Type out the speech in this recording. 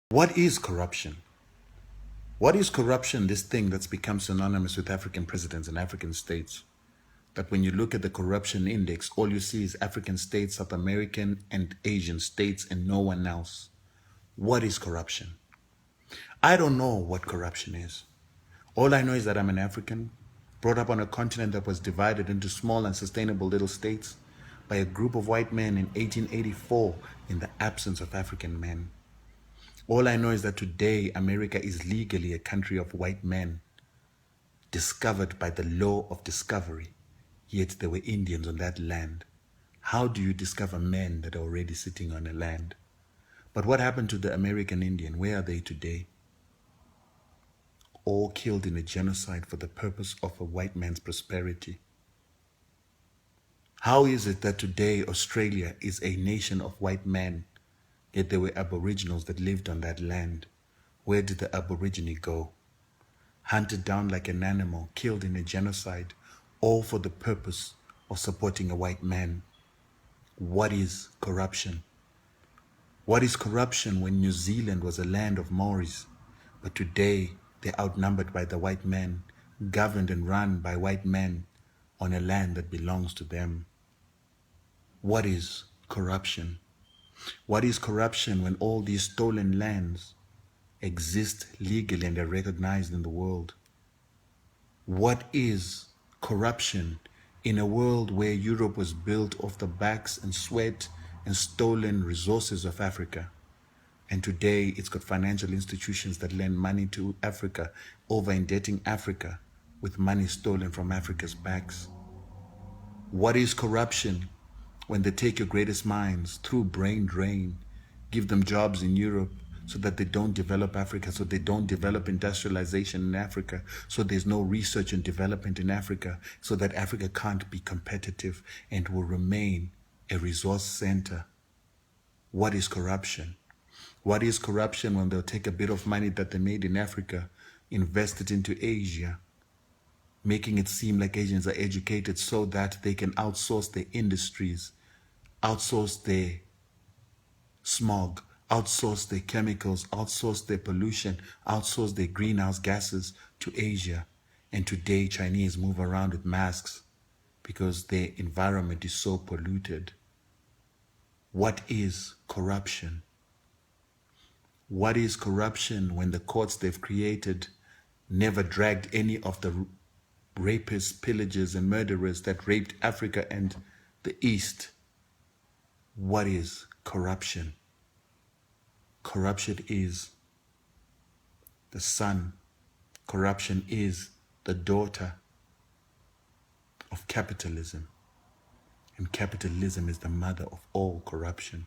What is corruption? What is corruption, this thing that's become synonymous with African presidents and African states? That when you look at the corruption index, all you see is African states, South American and Asian states, and no one else. What is corruption? I don't know what corruption is. All I know is that I'm an African, brought up on a continent that was divided into small and sustainable little states by a group of white men in 1884 in the absence of African men. All I know is that today America is legally a country of white men, discovered by the law of discovery, yet there were Indians on that land. How do you discover men that are already sitting on a land? But what happened to the American Indian? Where are they today? All killed in a genocide for the purpose of a white man's prosperity. How is it that today Australia is a nation of white men, yet there were Aboriginals that lived on that land? Where did the Aborigine go? Hunted down like an animal, killed in a genocide, all for the purpose of supporting a white man. What is corruption? What is corruption when New Zealand was a land of Maoris, but today they're outnumbered by the white men, governed and run by white men on a land that belongs to them? What is corruption? What is corruption when all these stolen lands exist legally and are recognized in the world? What is corruption in a world where Europe was built off the backs and sweat and stolen resources of Africa? And today it's got financial institutions that lend money to Africa, over-indebting Africa with money stolen from Africa's backs. What is corruption when they take your greatest minds through brain drain, give them jobs in Europe so that they don't develop Africa, so they don't develop industrialization in Africa, so there's no research and development in Africa, so that Africa can't be competitive and will remain a resource center? What is corruption? What is corruption when they'll take a bit of money that they made in Africa, invest it into Asia, making it seem like Asians are educated so that they can outsource their industries, outsource their smog, outsource their chemicals, outsource their pollution, outsource their greenhouse gases to Asia. And today Chinese move around with masks because their environment is so polluted. What is corruption? What is corruption when the courts they've created never dragged any of the rapists, pillagers, and murderers that raped Africa and the East? What is corruption? Corruption is the son. Corruption is the daughter of capitalism. And capitalism is the mother of all corruption.